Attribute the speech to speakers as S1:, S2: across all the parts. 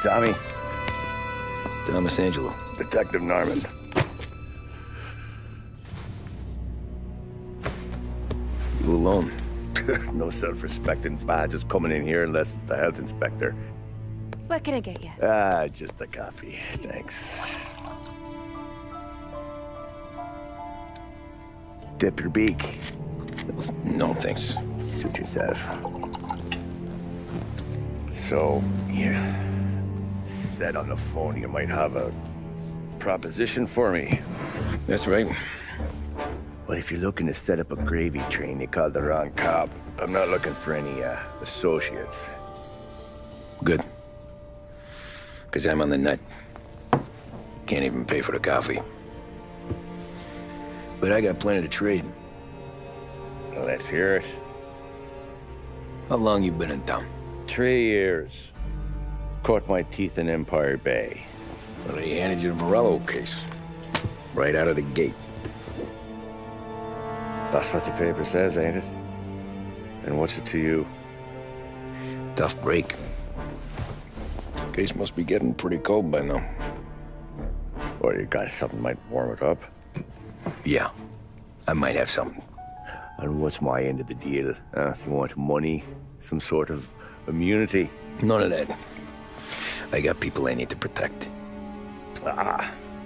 S1: Tommy.
S2: Thomas Angelo.
S1: Detective Norman.
S2: You alone?
S1: No self-respecting badges coming in here unless it's the health inspector.
S3: What can I get you?
S1: Just a coffee. Thanks. Dip your beak.
S2: No, thanks.
S1: Suit yourself. So, you said on the phone you might have a proposition for me.
S2: That's right.
S1: Well, if you're looking to set up a gravy train, you called the wrong cop. I'm not looking for any, associates.
S2: Good. Because I'm on the nut. Can't even pay for the coffee. But I got plenty to trade.
S1: Well, let's hear it.
S2: How long you been in town?
S1: 3 years. Caught my teeth in Empire Bay.
S2: Well, they handed you the Morello case. Right out of the gate.
S1: That's what the paper says, ain't it? And what's it to you?
S2: Tough break. Case must be getting pretty cold by now.
S1: Or you got something might warm it up?
S2: Yeah, I might have something.
S1: And what's my end of the deal? You want money? Some sort of immunity?
S2: None of that. I got people I need to protect.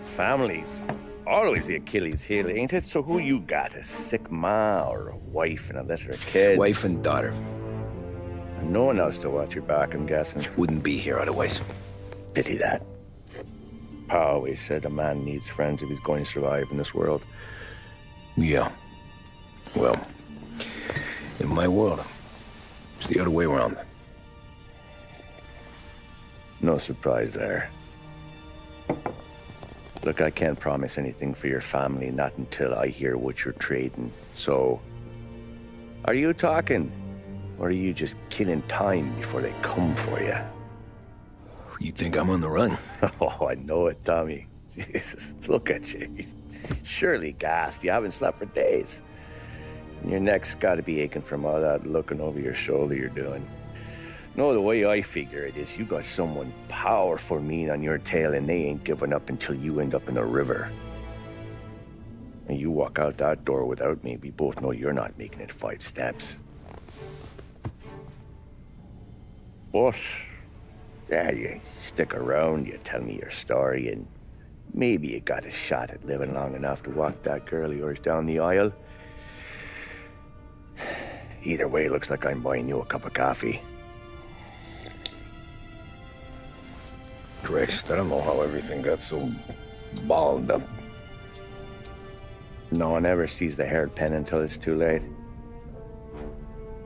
S1: Families. Always the Achilles heel, ain't it? So who you got? A sick ma or a wife and a litter of kids?
S2: Wife and daughter.
S1: And no one else to watch your back, I'm guessing.
S2: Wouldn't be here otherwise.
S1: Pity that. Pa always said a man needs friends if he's going to survive in this world.
S2: Yeah. Well, in my world, it's the other way around.
S1: No surprise there. Look, I can't promise anything for your family, not until I hear what you're trading. So, are you talking? Or are you just killing time before they come for you?
S2: You think I'm on the run?
S1: Oh, I know it, Tommy. Jesus, look at you. Surely gassed. You haven't slept for days. And your neck's got to be aching from all that looking over your shoulder you're doing. No, the way I figure it is you got someone powerful mean on your tail and they ain't giving up until you end up in the river. And you walk out that door without me, we both know you're not making it 5 steps. But, yeah, you stick around, you tell me your story, and maybe you got a shot at living long enough to walk that girl of yours down the aisle. Either way, looks like I'm buying you a cup of coffee.
S2: Christ, I don't know how everything got so balled up.
S1: No one ever sees the hairpin until it's too late.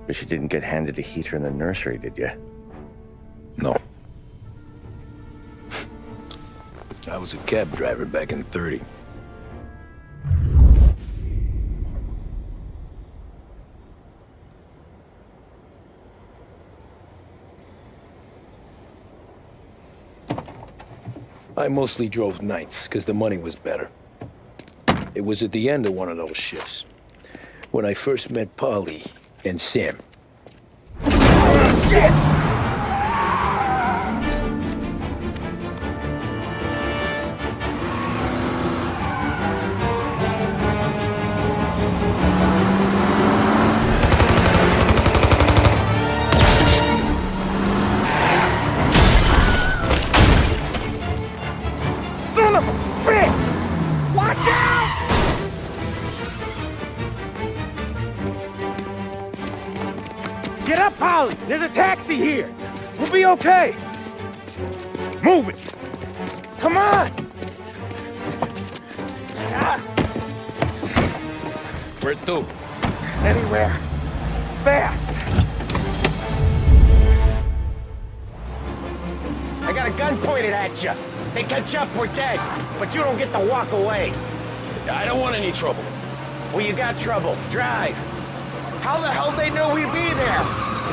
S1: But you didn't get handed a heater in the nursery, did you?
S2: No. I was a cab driver back in '30. I mostly drove nights, because the money was better. It was at the end of one of those shifts, when I first met Polly and Sam.
S1: Oh, shit! Son of a bitch! Watch out! Get up, Polly! There's a taxi here! We'll be okay! Move it! Come on!
S2: Where to?
S1: Anywhere. Fast!
S4: I got a gun pointed at you. They catch up, we're dead. But you don't get to walk away.
S2: I don't want any trouble.
S4: Well, you got trouble. Drive. How the hell they knew we'd be there?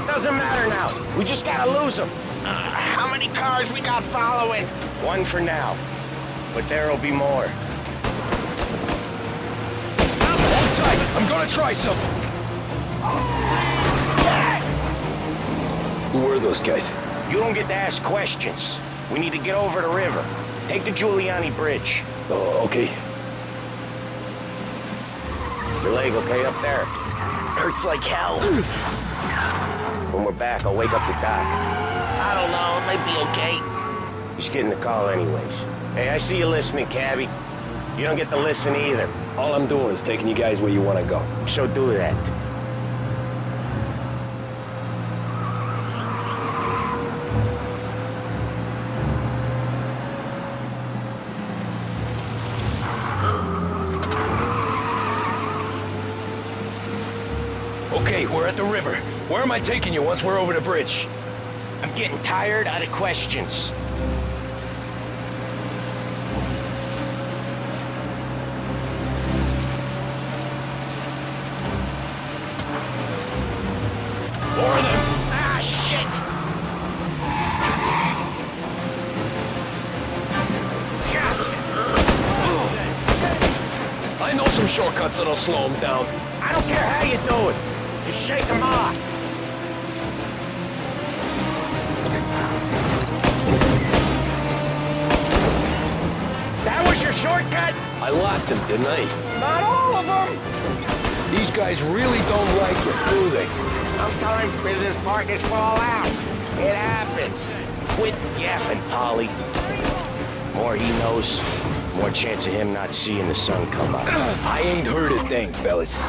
S4: It doesn't matter now. We just gotta lose them. How many cars we got following? One for now. But there'll be more.
S2: Hold tight. I'm gonna try something. Who were those guys?
S4: You don't get to ask questions. We need to get over the river. Take the Giuliani Bridge.
S2: Oh, okay.
S4: Your leg okay up there?
S1: Hurts like hell.
S4: When we're back, I'll wake up the doc.
S1: I don't know, it might be okay.
S4: He's getting the call anyways. Hey, I see you listening, cabbie. You don't get to listen either.
S2: All I'm doing is taking you guys where you want to go.
S4: So do that.
S2: Okay, we're at the river. Where am I taking you once we're over the bridge?
S4: I'm getting tired of the questions.
S2: More of them.
S4: Ah, shit!
S2: I know some shortcuts that'll slow them down.
S4: I don't care how you do it. Just shake them off. That was your shortcut?
S2: I lost him, didn't I?
S4: Not all of them.
S2: These guys really don't like it, do they?
S4: Sometimes business partners fall out. It happens. Quit yapping, Polly. More he knows, more chance of him not seeing the sun come up.
S2: I ain't heard a thing, fellas.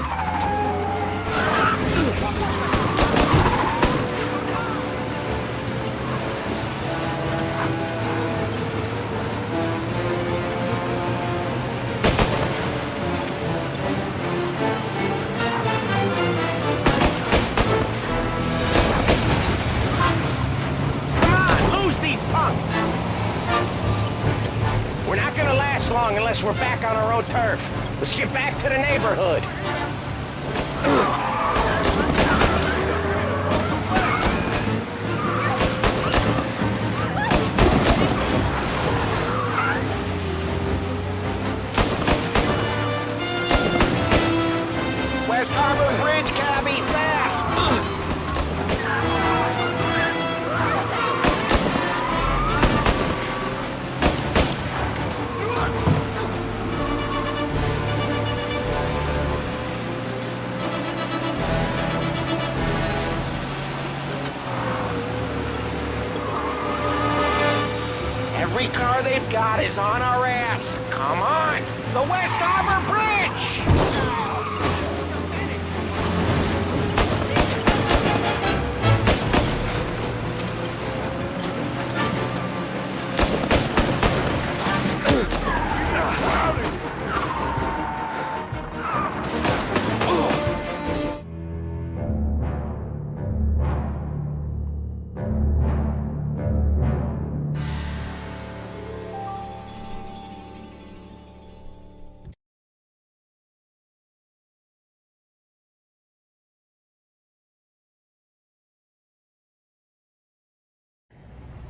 S4: Come on, lose these punks! We're not gonna last long unless we're back on our own turf. Let's get back to the neighborhood. West Harbor Bridge, cabbie, fast! Every car they've got is on our ass. Come on! The West Harbor Bridge!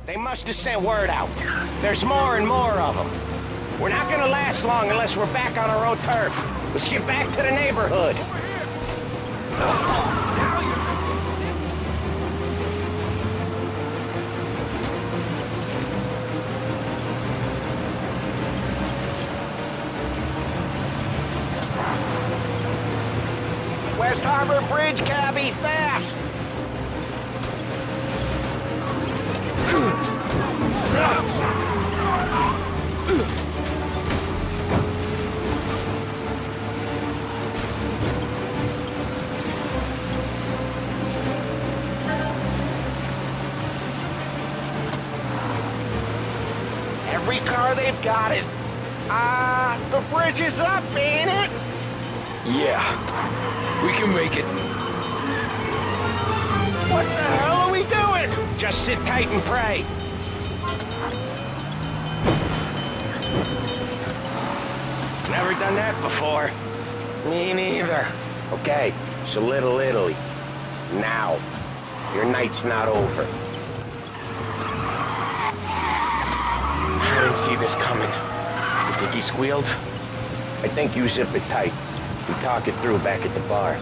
S4: They must have sent word out. There's more and more of them. We're not gonna last long unless we're back on our own turf. Let's get back to the neighborhood. West Harbor Bridge, cabbie, fast! Every car they've got is... the bridge is up, ain't it?
S2: Yeah, we can make it.
S4: What the hell are we doing? Just sit tight and pray. Never done that before. Me neither. Okay, so Little Italy. Now. Your night's not over. I didn't see this coming. You think he squealed? I think you zip it tight. We talk it through back at the bar.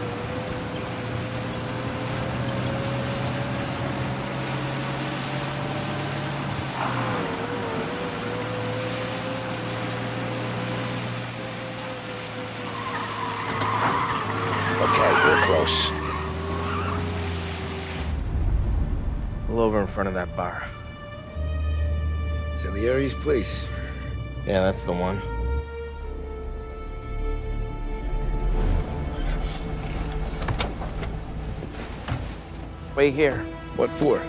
S4: Okay, we're close.
S5: Pull over in front of that bar.
S2: Salieri's place.
S5: Yeah, that's the one. Wait here.
S2: What for?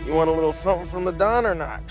S5: You want a little something from the Don or not?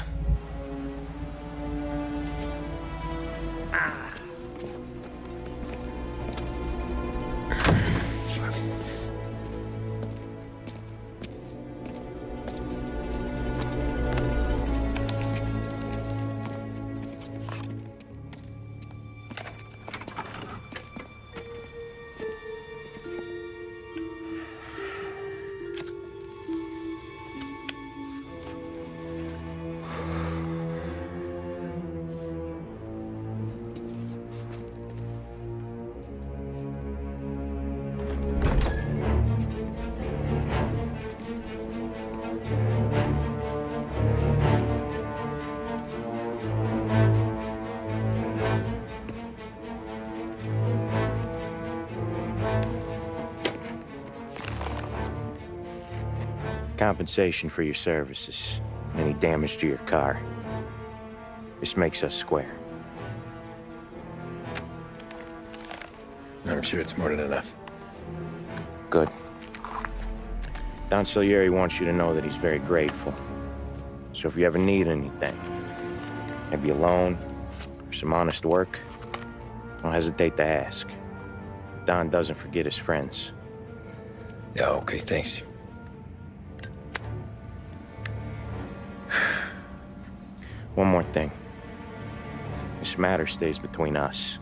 S1: Compensation for your services. Any damage to your car. This makes us square.
S2: I'm sure it's more than enough.
S1: Good. Don Salieri wants you to know that he's very grateful. So if you ever need anything, maybe a loan or some honest work, don't hesitate to ask. Don doesn't forget his friends.
S2: Yeah, okay, thanks.
S1: One more thing. This matter stays between us.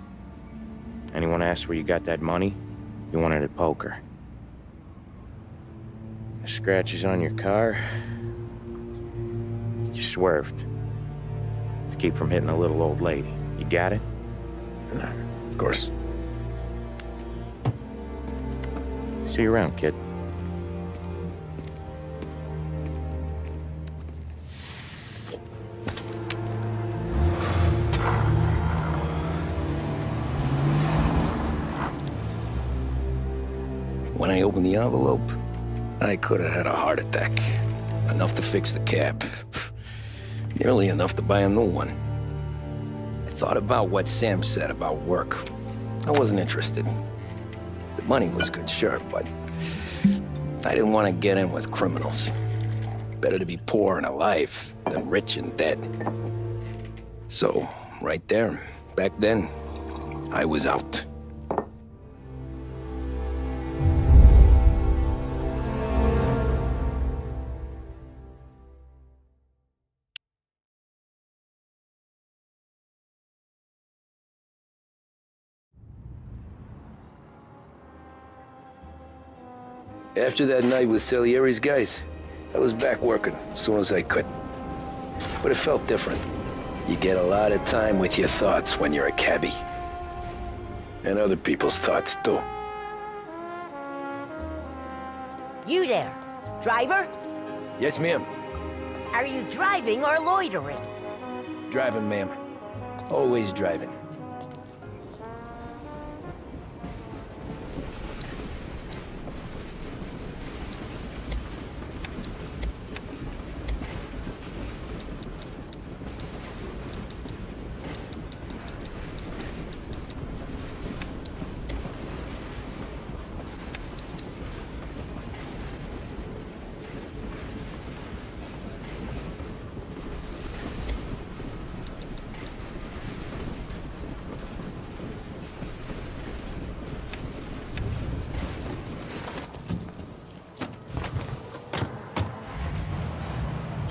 S1: Anyone asks where you got that money, you won it at poker. The scratches on your car, you swerved. To keep from hitting a little old lady. You got it?
S2: Of course.
S1: See you around, kid.
S2: When I opened the envelope, I could have had a heart attack. Enough to fix the cab. Nearly enough to buy a new one. I thought about what Sam said about work. I wasn't interested. The money was good, sure, but I didn't want to get in with criminals. Better to be poor and alive than rich and dead. So, right there, back then, I was out. After that night with Salieri's guys, I was back working as soon as I could. But it felt different. You get a lot of time with your thoughts when you're a cabbie. And other people's thoughts, too.
S6: You there, driver?
S2: Yes, ma'am.
S6: Are you driving or loitering?
S2: Driving, ma'am. Always driving.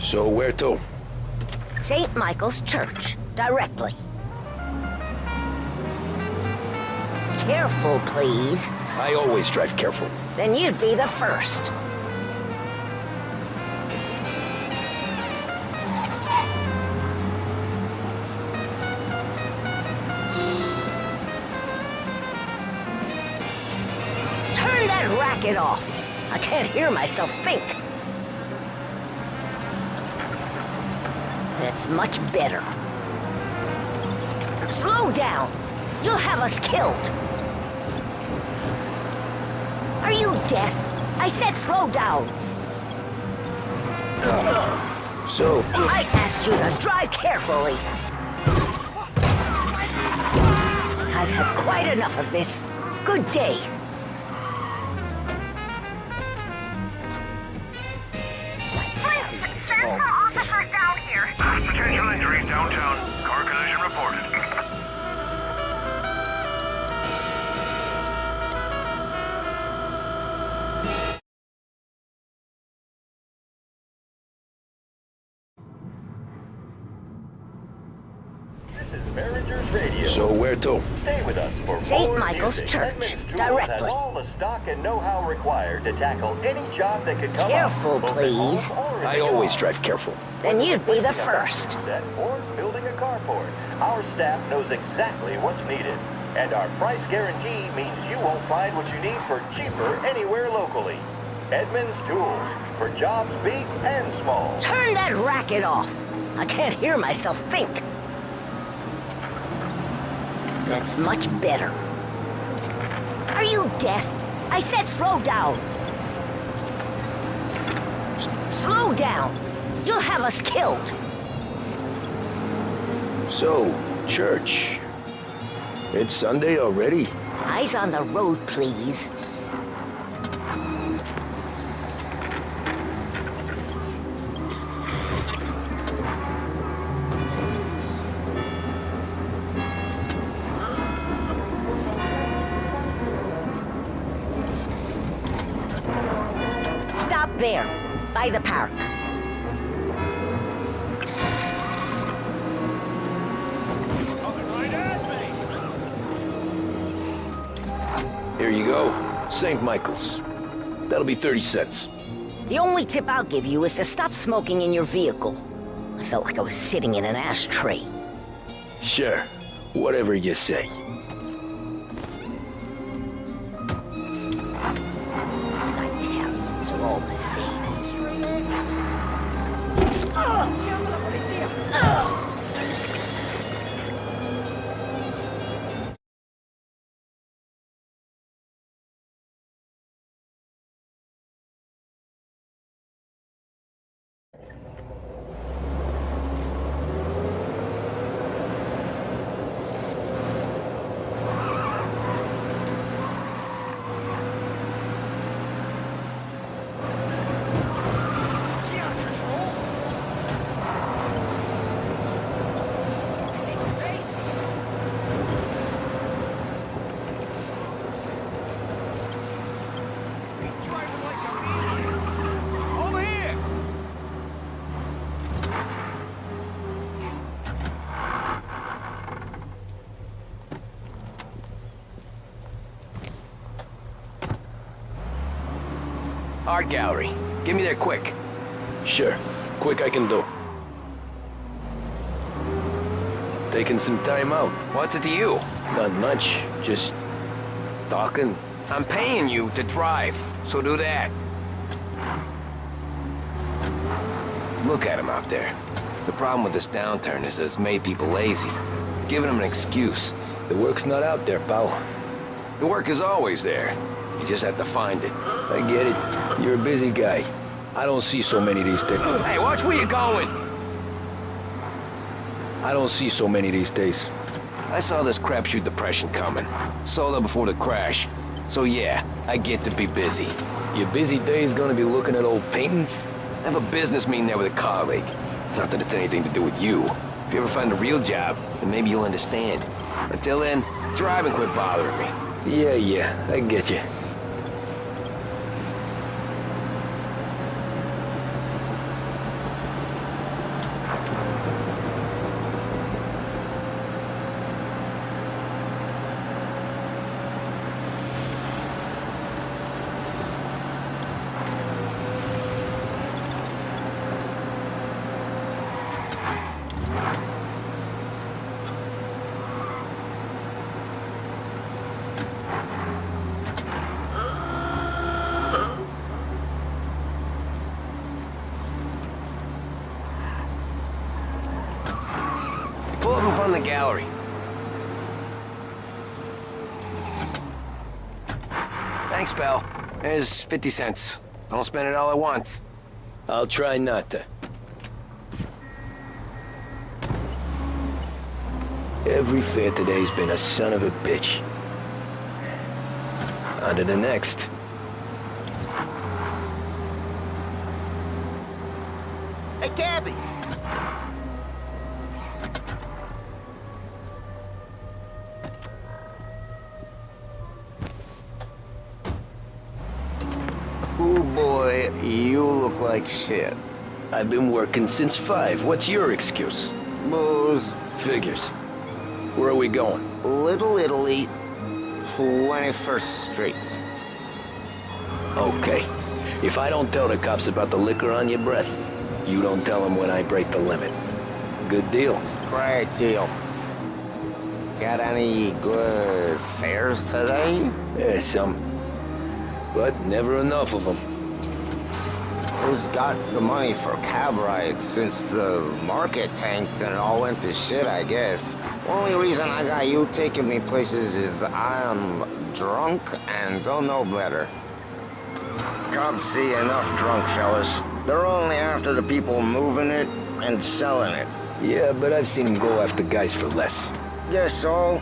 S2: So where to?
S6: St. Michael's Church, directly. Careful, please.
S2: I always drive careful.
S6: Then you'd be the first. Turn that racket off. I can't hear myself think. That's much better. Slow down. You'll have us killed. Are you deaf? I said slow down.
S2: So,
S6: I asked you to drive carefully. I've had quite enough of this. Good day.
S7: Officers down here. Potential injuries downtown. Car collision reported.
S2: so where to?
S8: Stay with us for
S6: St.
S8: more
S6: Michael's
S8: music.
S6: Church,
S8: Edmonds Tools
S6: directly.
S8: has all the stock and know-how required to tackle any job that could come
S6: Careful,
S8: up, both at
S6: please.
S8: home or in
S2: I
S8: the
S2: always
S8: yard.
S2: drive careful.
S6: Then you'd be the
S8: Replacing a
S6: first.
S8: vacuum set or building a carport. Our staff knows exactly what's needed. And our price guarantee means you won't find what you need for cheaper anywhere locally. Edmonds Tools, for jobs big and small.
S6: Turn that racket off. I can't hear myself think. That's much better. Are you deaf? I said slow down. Slow down. You'll have us killed.
S2: So, church. It's Sunday already?
S6: Eyes on the road, please. Stop there, by the park.
S2: Here you go. St. Michael's. That'll be 30 cents.
S6: The only tip I'll give you is to stop smoking in your vehicle. I felt like I was sitting in an ashtray.
S2: Sure. Whatever you say.
S6: These Italians are all the same.
S4: Art gallery. Get me there quick.
S2: Sure. Quick I can do. Taking some time out.
S4: What's it to you?
S2: Not much. Just talking.
S4: I'm paying you to drive, so do that. Look at him out there. The problem with this downturn is that it's made people lazy. Giving them an excuse.
S2: The work's not out there, pal.
S4: The work is always there. You just have to find it.
S2: I get it. You're a busy guy. I don't see so many these days.
S4: Hey, watch where you're going!
S2: I don't see so many these days.
S4: I saw this crapshoot depression coming. Sold out before the crash. So yeah, I get to be busy.
S2: Your busy days gonna be looking at old paintings?
S4: I have a business meeting there with a colleague. Not that it's anything to do with you. If you ever find a real job, then maybe you'll understand. Until then, drive and quit bothering me.
S2: Yeah, I get you.
S4: Pull up in front of the gallery. Thanks, pal. Here's 50 cents. Don't spend it all at once.
S2: I'll try not to. Every fare today's been a son of a bitch. On to the next.
S4: Hey, Gabby!
S5: Oh boy, you look like shit.
S2: I've been working since 5. What's your excuse?
S5: Booze,
S2: Figures. Where are we going?
S5: Little Italy, 21st Street.
S2: Okay. If I don't tell the cops about the liquor on your breath, you don't tell them when I break the limit. Good deal.
S5: Great deal. Got any good fares today?
S2: Yeah, some. But never enough of them.
S5: Who's got the money for cab rides since the market tanked and it all went to shit, I guess? Only reason I got you taking me places is I'm drunk and don't know better. Cops see enough drunk fellas. They're only after the people moving it and selling it.
S2: Yeah, but I've seen them go after guys for less.
S5: Guess so.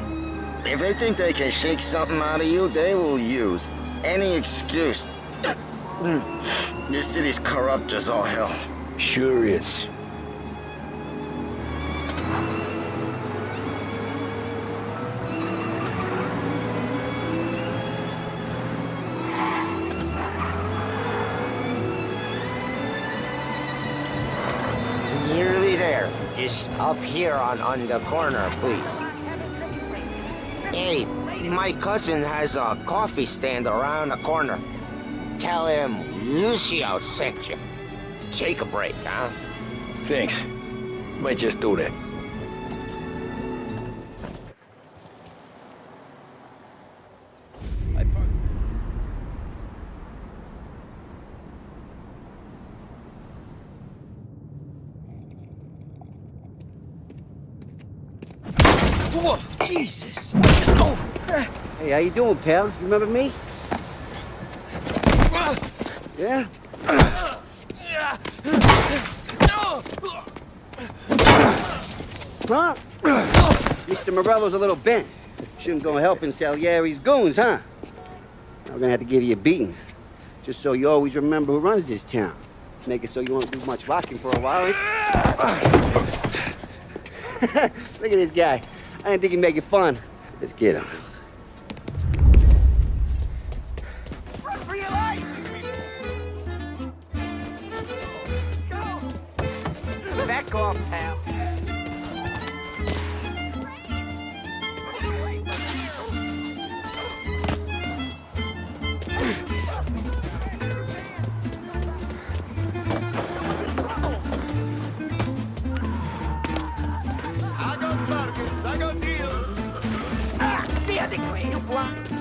S5: If they think they can shake something out of you, they will use any excuse. This city's corrupt as all hell.
S2: Sure is.
S5: Nearly there. Just up here on the corner, please. Hey, my cousin has a coffee stand around the corner. Tell him Lucio sent you. Take a break, huh?
S2: Thanks. Might just do that.
S9: Whoa, Jesus!
S10: Hey, how you doing, pal? You remember me? Yeah? Huh? Mr. Morello's a little bent. Shouldn't go helping Salieri's goons, huh? I'm gonna have to give you a beating. Just so you always remember who runs this town. Make it so you won't do much rocking for a while. Look at this guy. I didn't think he'd make it fun. Let's get him.
S4: Run for your life! Go! Back off, pal.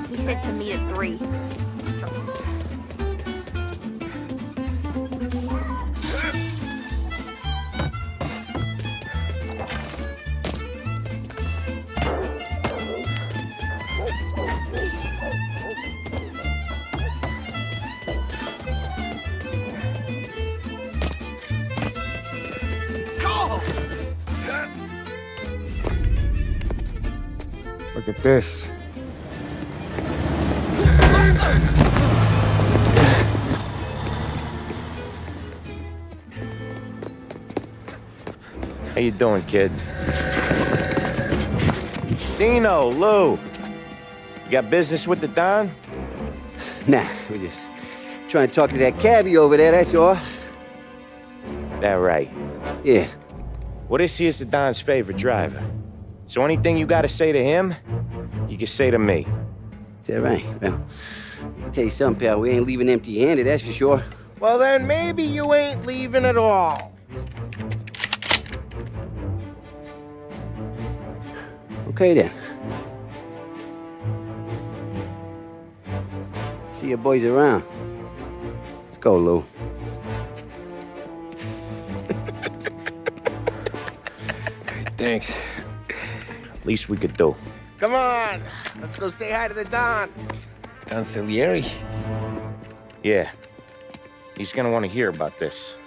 S3: He said to meet at 3.
S5: Look at this.
S1: How you doing, kid? Dino, Lou. You got business with the Don?
S10: Nah, we're just trying to talk to that cabbie over there, that's all.
S1: That right.
S10: Yeah.
S1: Well, this here's the Don's favorite driver. So anything you gotta say to him, you can say to me.
S10: Is that right? Well, I'll tell you something, pal. We ain't leaving empty-handed, that's for sure.
S5: Well, then maybe you ain't leaving at all.
S10: Okay, then. See your boys around. Let's go, Lou.
S2: Thanks.
S1: Least we could do.
S5: Come on, let's go say hi to the Don.
S2: Don Salieri?
S4: Yeah. He's gonna want to hear about this.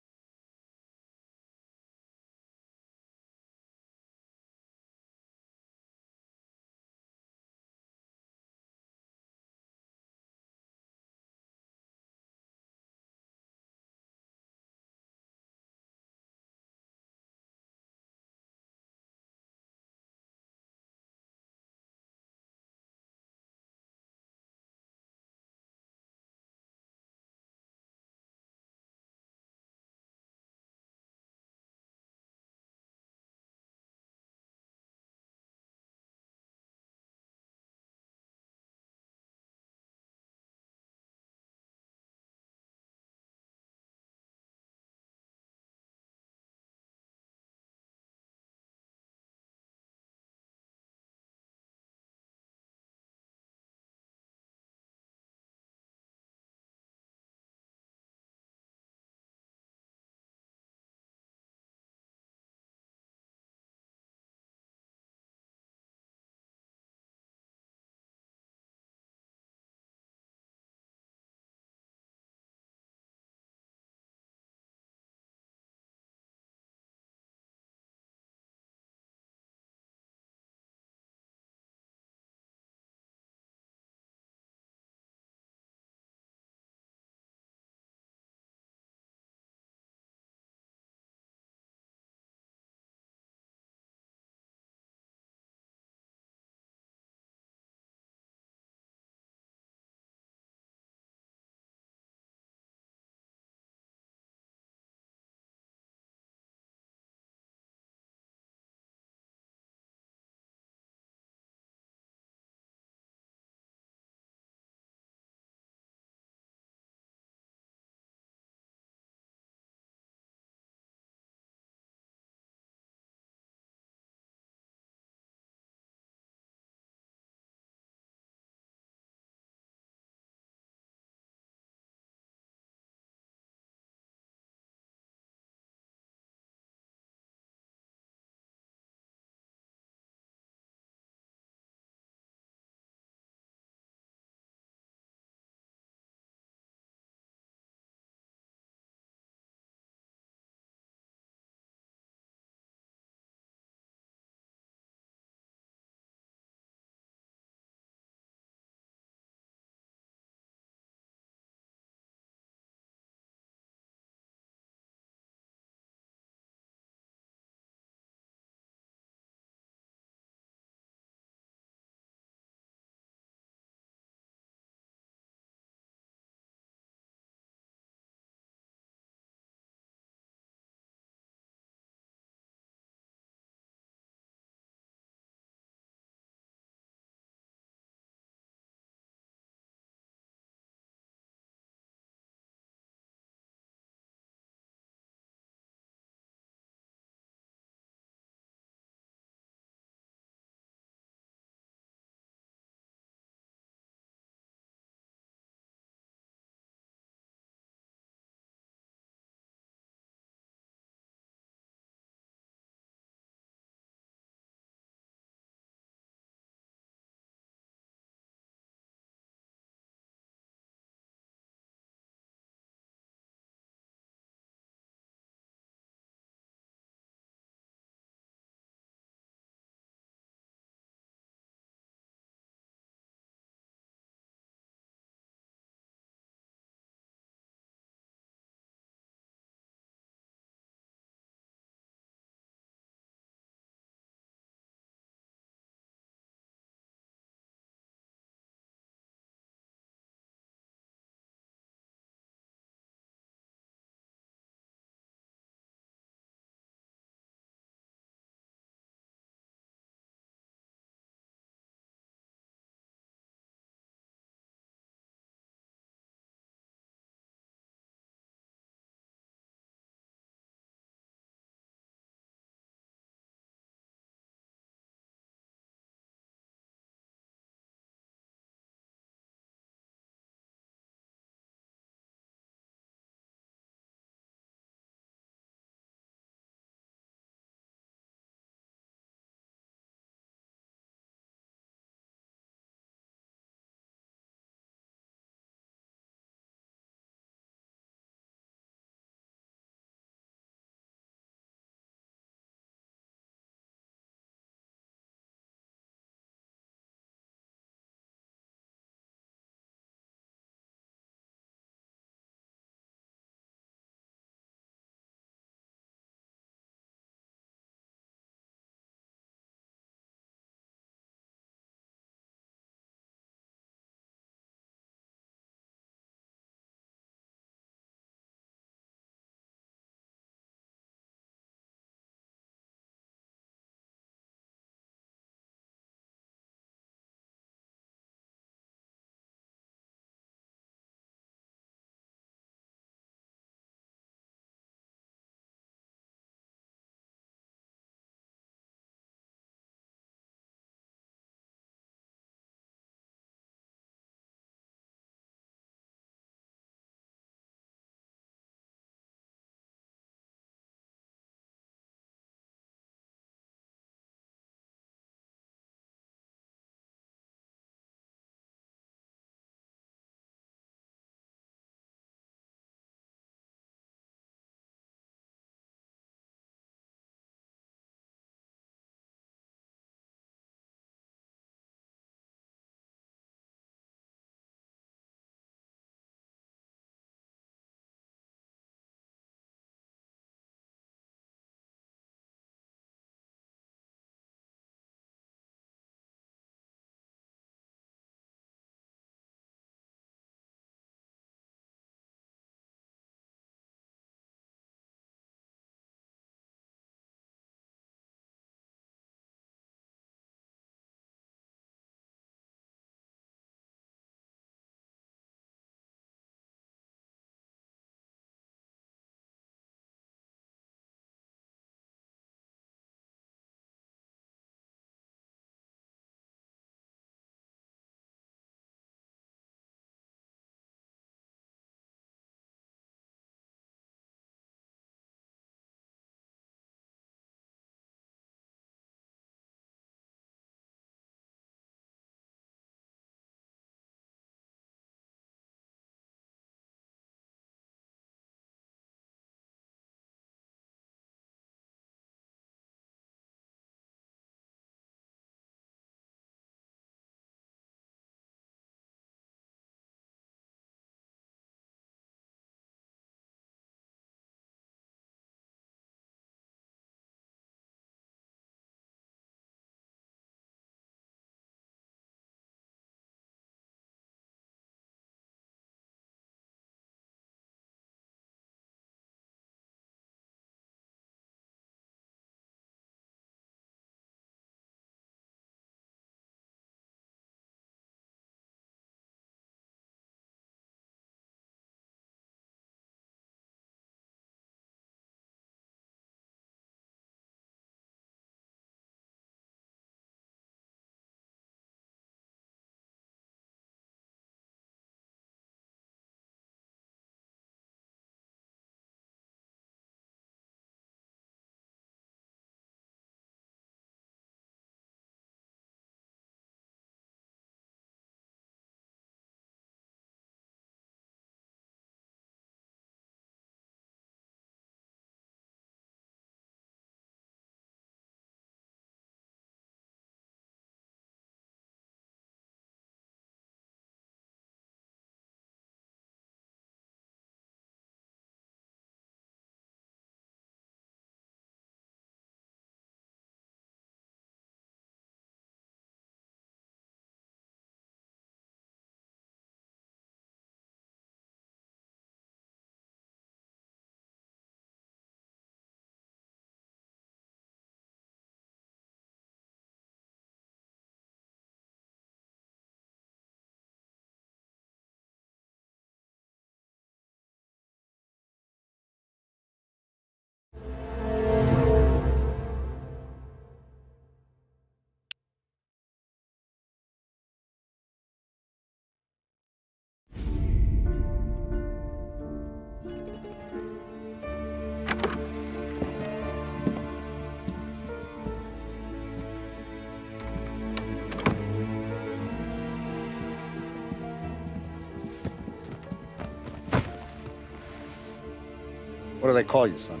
S11: What do they call you, son?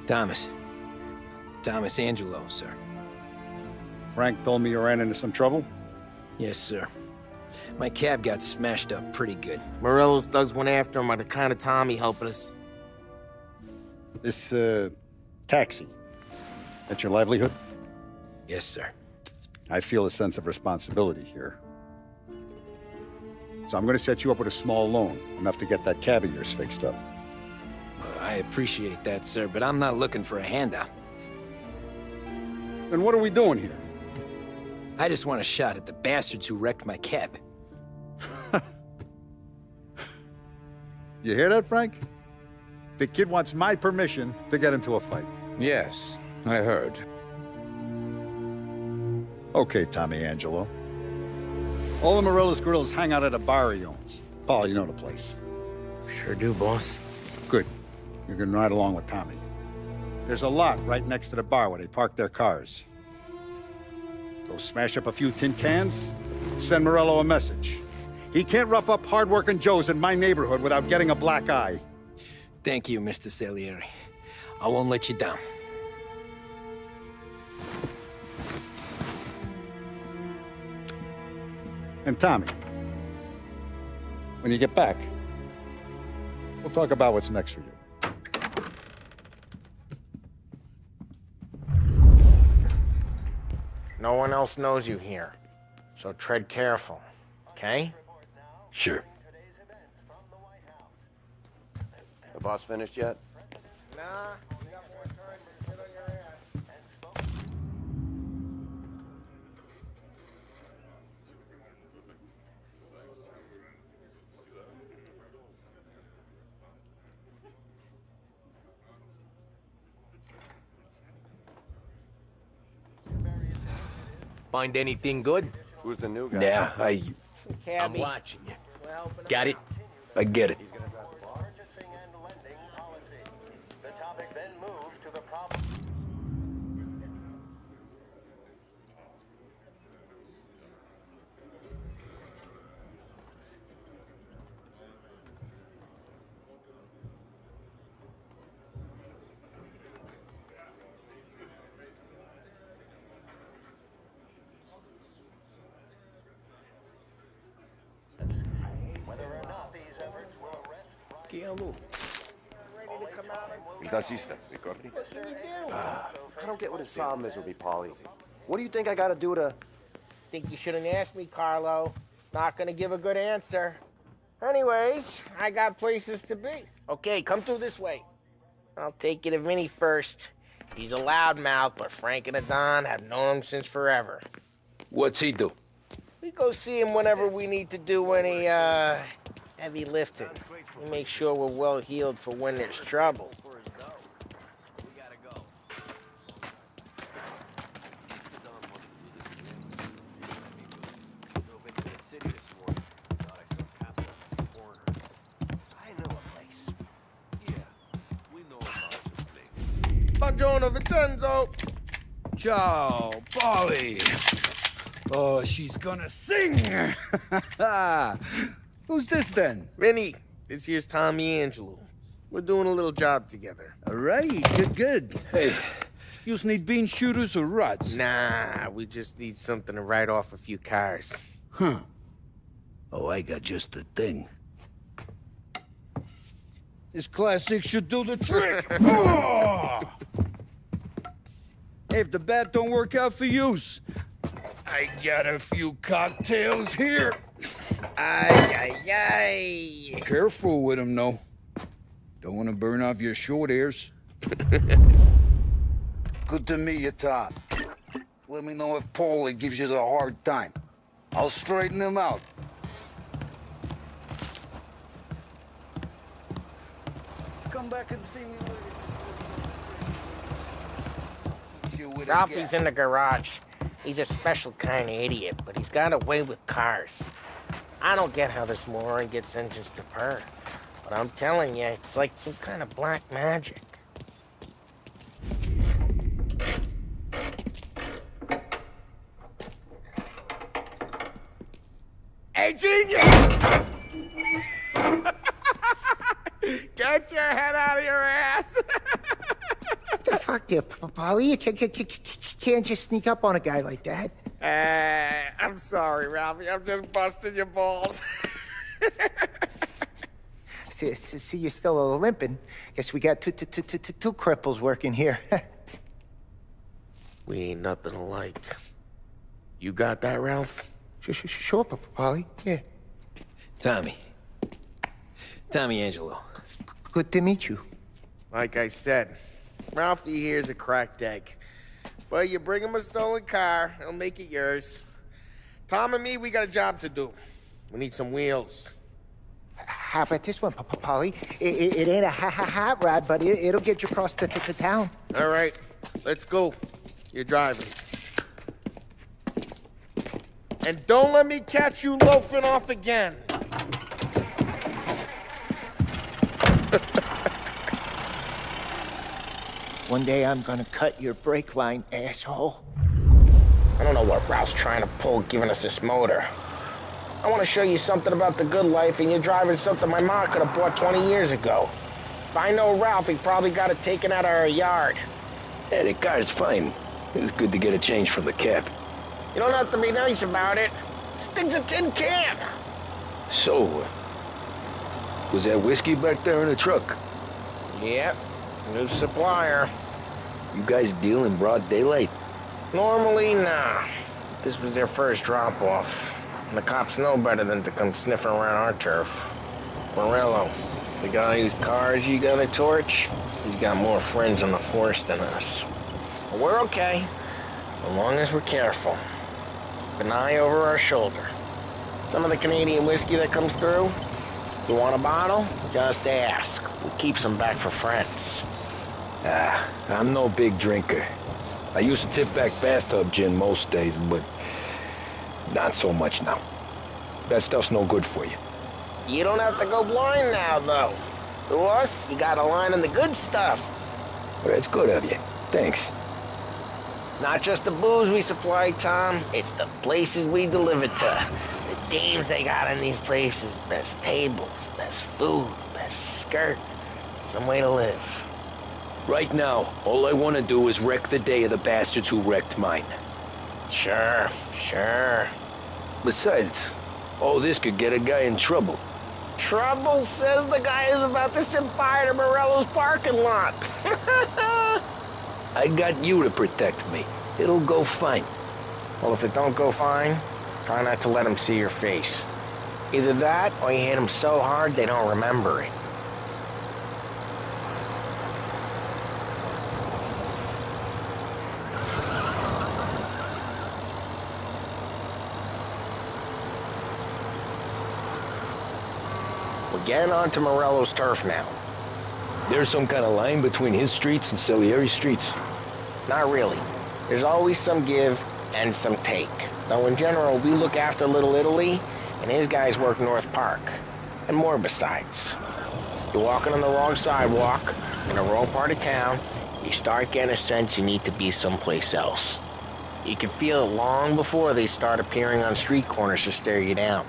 S2: Thomas. Thomas Angelo, sir.
S11: Frank told me you ran into some trouble?
S2: Yes, sir. My cab got smashed up pretty good.
S4: Morello's thugs went after him by the kind of Tommy helping us.
S11: This, taxi. That's your livelihood?
S2: Yes, sir.
S11: I feel a sense of responsibility here. So I'm gonna set you up with a small loan, enough to get that cab of yours fixed up.
S2: Well, I appreciate that, sir, but I'm not looking for a handout.
S11: Then what are we doing here?
S2: I just want a shot at the bastards who wrecked my cab.
S11: You hear that, Frank? The kid wants my permission to get into a fight.
S12: Yes, I heard.
S11: Okay, Tommy Angelo. All the Morello's grills hang out at a bar he owns. Paul, you know the place.
S4: Sure do, boss.
S11: Good. You can ride along with Tommy. There's a lot right next to the bar where they park their cars. Go smash up a few tin cans, send Morello a message. He can't rough up hard-working Joes in my neighborhood without getting a black eye.
S2: Thank you, Mr. Salieri. I won't let you down.
S11: And Tommy, when you get back, we'll talk about what's next for you.
S4: No one else knows you here, so tread careful, okay?
S2: Sure.
S1: The boss finished yet?
S4: Nah, you got more time to sit on your ass and smoke. Find anything good?
S1: Who's the new guy?
S2: Yeah,
S4: Cabby.
S2: I'm watching you.
S4: We're helping him
S2: Got it?
S4: out.
S2: I get it.
S8: Purchasing and lending policy. The topic then moves to the problem. Whether or not these efforts will arrest
S4: Ready to come out and
S1: Il tassista, ricordi? I don't get what his problem is with me, Paulie. What do you think I gotta do to...
S4: think you shouldn't ask me, Carlo. Not gonna give a good answer. Anyways, I got places to be. Okay, come through this way. I'll take you to Vinny first. He's a loudmouth, but Frank and the Don have known him since forever.
S2: What's he do?
S4: We go see him whenever we need to do any, heavy lifting. We make sure we're well healed for when there's trouble. Buongiorno, Vincenzo.
S9: Ciao, Polly. Oh, she's gonna sing. Who's this then?
S4: Vinny, this here's Tommy Angelo. We're doing a little job together.
S9: All right, good. Hey, you need bean shooters or rods?
S4: Nah, we just need something to write off a few cars.
S9: Huh. Oh, I got just the thing. This classic should do the trick. Oh! If the bat don't work out for yous, I got a few cocktails here.
S4: Ay, ay, ay.
S9: Careful with them, though. Don't want to burn off your short hairs. Good to meet you, Tom. Let me know if Paulie gives you the hard time. I'll straighten him out. Come back and see me later.
S4: Ralphie's in the garage. He's a special kind of idiot, but he's got a way with cars. I don't get how this moron gets engines to purr, but I'm telling you, it's like some kind of black magic. Hey, genius! Get Get your head out of your ass!
S13: What the fuck there, Paulie? You can't just sneak up on a guy like that.
S4: I'm sorry, Ralphie. I'm just busting your balls.
S13: See, you're still limping. Guess we got two cripples working here.
S4: We ain't nothing alike. You got that, Ralph?
S13: Sure, Paulie. Yeah.
S2: Tommy Angelo.
S13: Good to meet you.
S4: Like I said, Ralphie here's a cracked egg. But you bring him a stolen car, he'll make it yours. Tom and me, we got a job to do. We need some wheels.
S13: How about this one, Paulie? It ain't a hot rod, but it'll get you across to town.
S4: All right, let's go. You're driving. And don't let me catch you loafing off again.
S13: One day I'm gonna cut your brake line, asshole.
S4: I don't know what Ralph's trying to pull giving us this motor. I want to show you something about the good life, and you're driving something my mom could have bought 20 years ago. If I know Ralph, he probably got it taken out of our yard.
S2: Yeah, the car's fine. It's good to get a change from the cab.
S4: You don't have to be nice about it. This thing's a tin can.
S2: So, was that whiskey back there in the truck?
S4: Yep, new supplier.
S2: You guys deal in broad daylight?
S4: Normally, nah. This was their first drop-off. And the cops know better than to come sniffing around our turf. Morello, the guy whose cars you got a torch, he's got more friends on the force than us. But we're okay, so long as we're careful. Keep an eye over our shoulder. Some of the Canadian whiskey that comes through, you want a bottle? Just ask. We'll keep some back for friends.
S2: I'm no big drinker. I used to tip back bathtub gin most days, but not so much now. That stuff's no good for you.
S4: You don't have to go blind now, though. To us, you got a line on the good stuff.
S2: Well, that's good of you. Thanks.
S4: Not just the booze we supply, Tom. It's the places we deliver to. The dames they got in these places. Best tables, best food, best skirt. Some way to live.
S2: Right now, all I want to do is wreck the day of the bastards who wrecked mine.
S4: Sure.
S2: Besides, all this could get a guy in trouble.
S4: Trouble, says the guy who's about to set fire to Morello's parking lot.
S2: I got you to protect me. It'll go fine.
S4: Well, if it don't go fine, try not to let them see your face. Either that, or you hit them so hard they don't remember it. We're getting onto Morello's turf now.
S2: There's some kind of line between his streets and Salieri's streets?
S4: Not really. There's always some give and some take. Though in general, we look after Little Italy, and his guys work North Park. And more besides. You're walking on the wrong sidewalk, in the wrong part of town, you start getting a sense you need to be someplace else. You can feel it long before they start appearing on street corners to stare you down.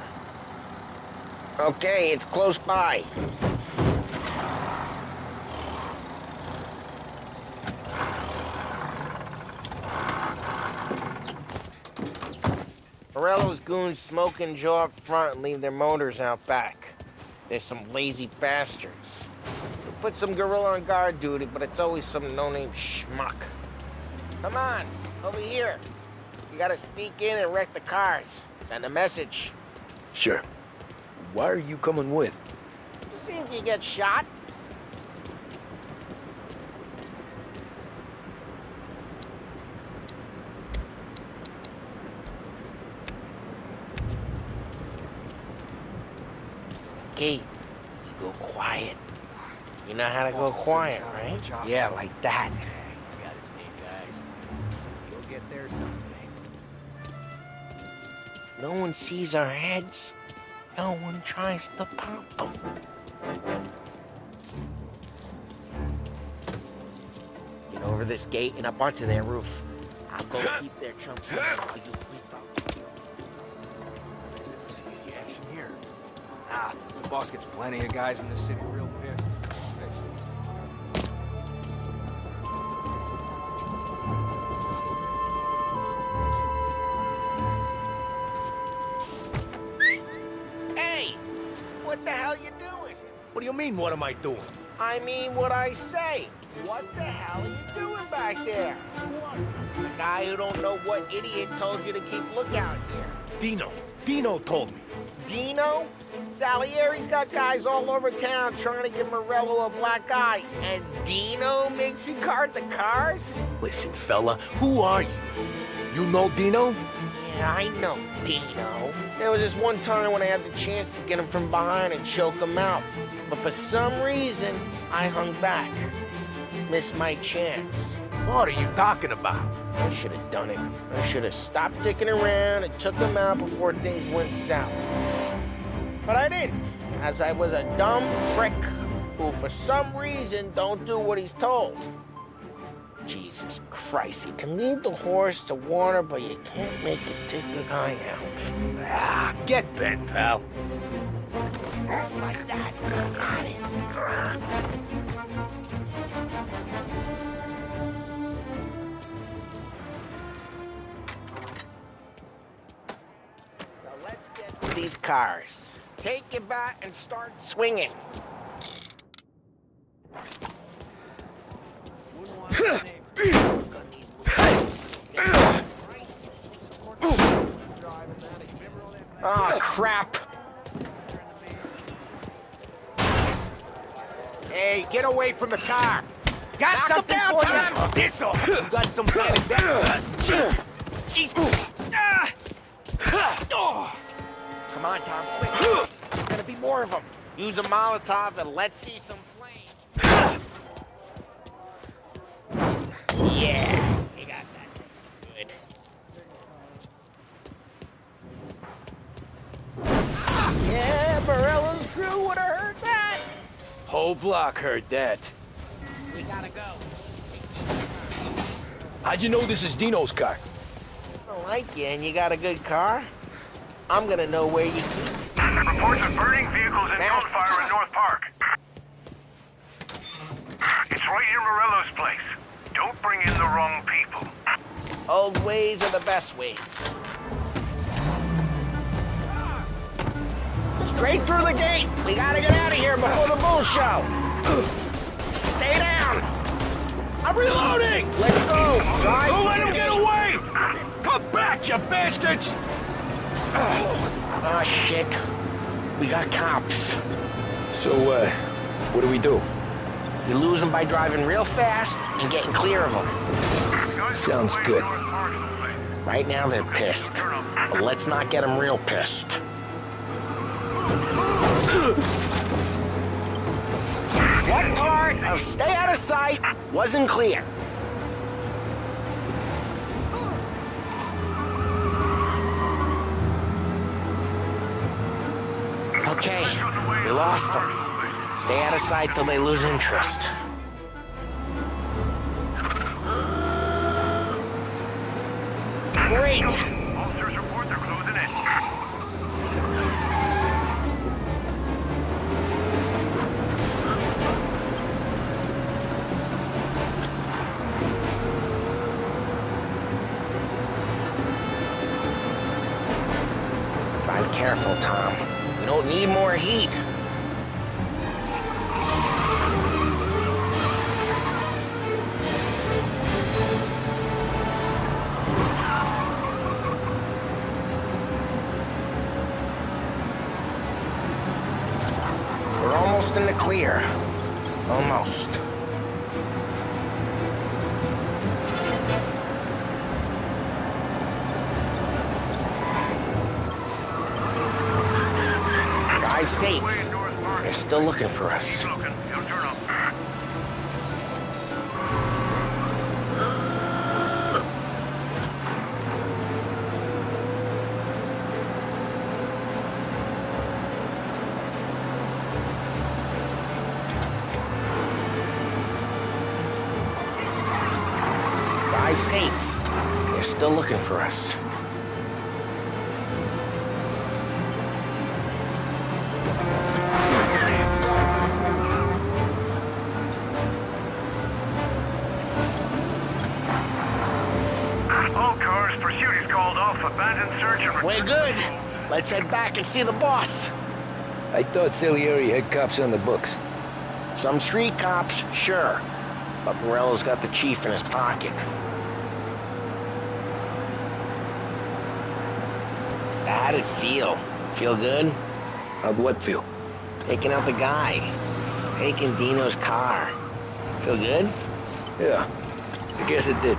S4: Okay, it's close by. Morello's goons smoke and jaw up front and leave their motors out back. There's some lazy bastards. We put some gorilla on guard duty, but it's always some no-name schmuck. Come on, over here. You gotta sneak in and wreck the cars. Send a message.
S2: Sure. Why are you coming with?
S4: To see if you get shot. Okay, you go quiet. You know how to go quiet, right? Yeah, like that.
S10: He's got his name, guys. You'll get there someday.
S4: If no one sees our heads, no one tries to pop them. Get over this gate and up onto their roof. I'll go keep their chumps while you creep out.
S12: Easy action here. The boss gets plenty of guys in this city real pissed.
S4: Hey! What the hell you doing?
S1: What do you mean, what am I doing?
S4: I mean what I say. What the hell are you doing back there? What? The guy who don't know what idiot told you to keep lookout here.
S1: Dino told me.
S4: Dino? Salieri's got guys all over town trying to give Morello a black eye, and Dino makes you cart the cars?
S1: Listen, fella, who are you? You know Dino?
S4: Yeah, I know Dino. There was this one time when I had the chance to get him from behind and choke him out. But for some reason, I hung back. Missed my chance.
S1: What are you talking about?
S4: I should have done it. I should have stopped dicking around and took him out before things went south. But I didn't, as I was a dumb prick who for some reason don't do what he's told. Jesus Christ, you can lead the horse to water, but you can't make it take the guy out.
S1: Ah, get bent, pal.
S4: Just like that. Got it. Now let's get to these cars. Take your bat and start swinging. Oh, crap. Hey, get away from the car. Got
S1: Knock
S4: something
S1: him down,
S4: for
S1: Tom.
S4: you.
S1: This'll. Got some kind of Jesus.
S4: Come on, Tom, quick. There's gonna be more of them. Use a Molotov and let's see some flames. Yeah, you got that. Good. Yeah, Morello's crew would have heard that.
S2: Whole block heard that.
S4: We gotta go.
S2: How'd you know this is Dino's car?
S4: I don't like you and you got a good car. I'm gonna know where you keep.
S7: Reports of burning vehicles and gunfire in North Park. It's right near Morello's place. Don't bring in the wrong people.
S4: Old ways are the best ways. Straight through the gate. We gotta get out of here before the bull show. Stay down. I'm reloading. Let's go. Drive.
S1: Don't let him get away! Come back, you bastards!
S4: Oh, shit. We got cops.
S2: So, what do we do?
S4: You lose them by driving real fast and getting clear of them.
S2: Sounds good.
S4: Right now they're pissed. But let's not get them real pissed. What part of stay out of sight wasn't clear? Okay, we lost them. Stay out of sight till they lose interest. Great!
S7: Officers report they're closing in.
S4: Drive careful, Tom. We don't need more heat. We're almost in the clear. Almost. Drive safe. They're still looking for us.
S7: Looking. He'll turn up.
S4: Drive safe. They're still looking for us. We're good. Let's head back and see the boss.
S2: I thought Salieri had cops on the books.
S4: Some street cops, sure. But Morello's got the chief in his pocket. How'd it feel? Feel good?
S2: How'd what feel?
S4: Taking out the guy. Taking Dino's car. Feel good?
S2: Yeah, I guess it did.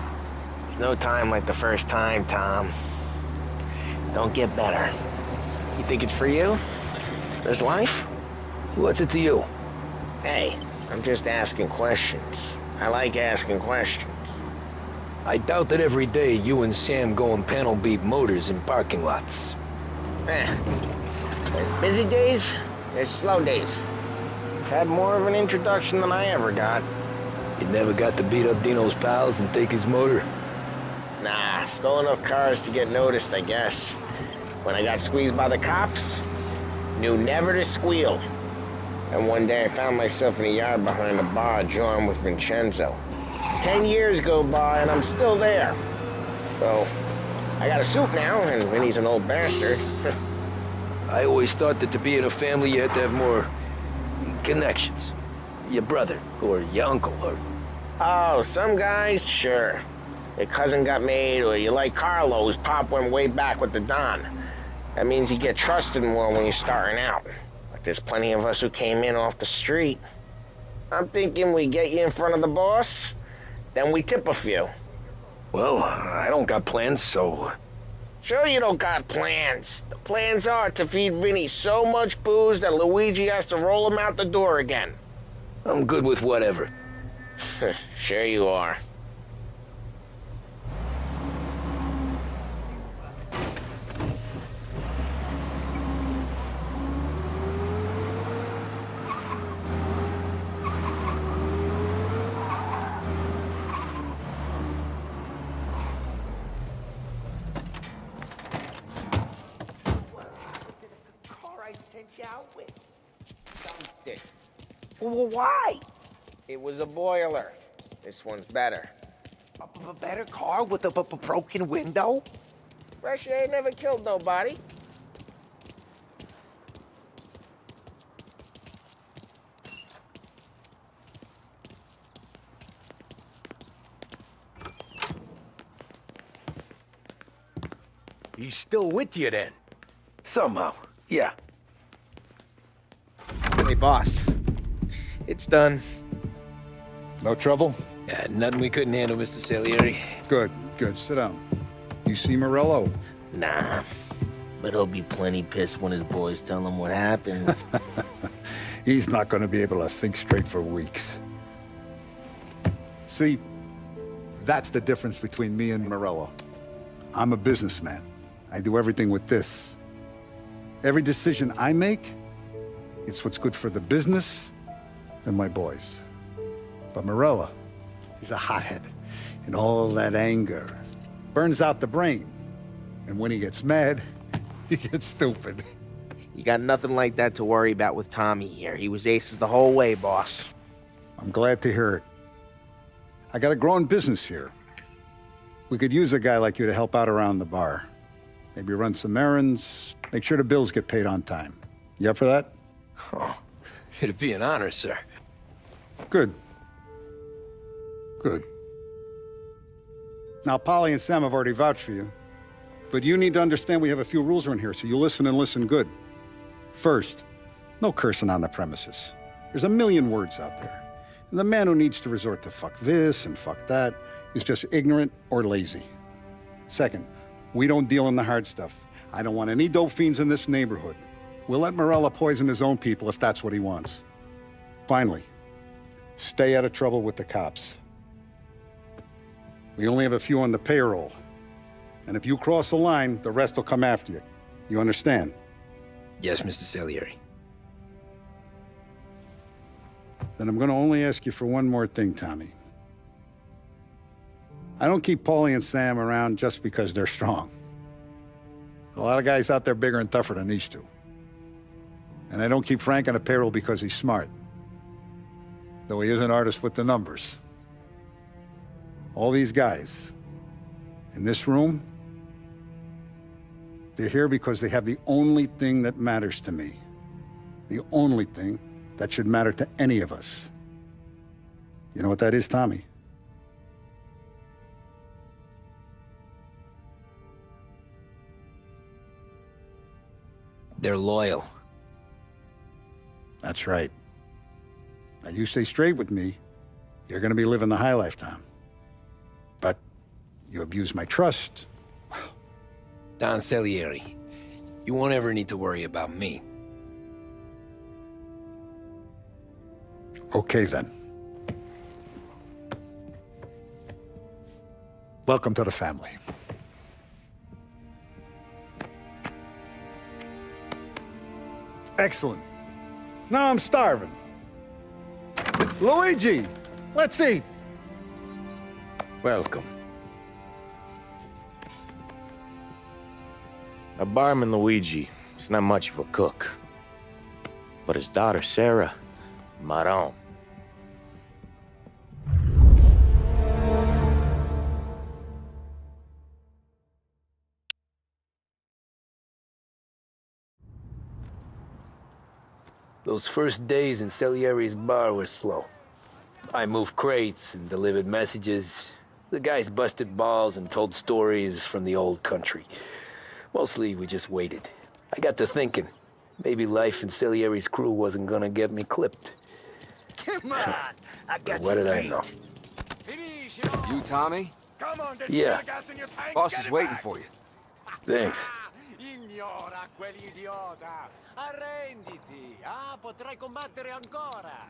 S4: There's no time like the first time, Tom. Don't get better. You think it's for you? This life?
S2: What's it to you?
S4: Hey, I'm just asking questions. I like asking questions.
S2: I doubt that every day you and Sam go and panel beat motors in parking lots.
S4: There's busy days, there's slow days. I've had more of an introduction than I ever got.
S2: You never got to beat up Dino's pals and take his motor?
S4: Nah, stole enough cars to get noticed, I guess. When I got squeezed by the cops, knew never to squeal. And one day I found myself in a yard behind a bar drawing with Vincenzo. 10 years go by and I'm still there. So, I got a suit now, and Vinny's an old bastard.
S2: I always thought that to be in a family you had to have more connections. Your brother, or your uncle, or...
S4: Oh, some guys, sure. Your cousin got made, or you like Carlos, Pop went way back with the Don. That means you get trusted more when you're starting out. But there's plenty of us who came in off the street. I'm thinking we get you in front of the boss, then we tip a few.
S2: Well, I don't got plans, so...
S4: Sure you don't got plans. The plans are to feed Vinny so much booze that Luigi has to roll him out the door again.
S2: I'm good with whatever.
S4: Sure you are. Well, why? It was a boiler. This one's better.
S13: A better car with a broken window?
S4: Fresh air never killed nobody.
S14: He's still with you then?
S2: Somehow, yeah.
S4: Hey, boss. It's done.
S11: No trouble?
S2: Yeah, nothing we couldn't handle, Mr. Salieri.
S11: Good, good. Sit down. You see Morello?
S4: Nah. But he'll be plenty pissed when his boys tell him what happened.
S11: He's not going to be able to think straight for weeks. See, that's the difference between me and Morello. I'm a businessman. I do everything with this. Every decision I make, it's what's good for the business and my boys. But Morello, he's a hothead. And all that anger burns out the brain. And when he gets mad, he gets stupid.
S4: You got nothing like that to worry about with Tommy here. He was aces the whole way, boss.
S11: I'm glad to hear it. I got a growing business here. We could use a guy like you to help out around the bar. Maybe run some errands, make sure the bills get paid on time. You up for that?
S2: Oh, it'd be an honor, sir.
S11: Good. Good. Now, Polly and Sam have already vouched for you. But you need to understand we have a few rules around here, so you listen and listen good. First, no cursing on the premises. There's a million words out there. And the man who needs to resort to fuck this and fuck that is just ignorant or lazy. Second, we don't deal in the hard stuff. I don't want any dope fiends in this neighborhood. We'll let Morello poison his own people if that's what he wants. Finally, stay out of trouble with the cops. We only have a few on the payroll. And if you cross the line, the rest will come after you. You understand?
S2: Yes, Mr. Salieri.
S11: Then I'm going to only ask you for one more thing, Tommy. I don't keep Paulie and Sam around just because they're strong. A lot of guys out there bigger and tougher than these two. And I don't keep Frank on the payroll because he's smart. Though he is an artist with the numbers. All these guys in this room, They're here because they have the only thing that matters to me. The only thing that should matter to any of us. You know what that is, Tommy?
S2: They're loyal.
S11: That's right. Now, you stay straight with me, you're gonna be living the high life, Tom. But you abuse my trust.
S2: Don Salieri, you won't ever need to worry about me.
S11: Okay, then. Welcome to the family. Excellent. Now I'm starving. Luigi, let's eat.
S1: Welcome. Our barman Luigi is not much of a cook. But his daughter Sarah, Maron.
S2: Those first days in Salieri's bar were slow. I moved crates and delivered messages. The guys busted balls and told stories from the old country. Mostly, we just waited. I got to thinking, maybe life in Salieri's crew wasn't gonna get me clipped.
S13: Come on, I got
S2: What did I know?
S12: You, Tommy?
S2: Yeah.
S12: Boss is waiting for you.
S2: Thanks.
S15: Ignora quell'idiota! Arrenditi! Ah, potrai combattere ancora!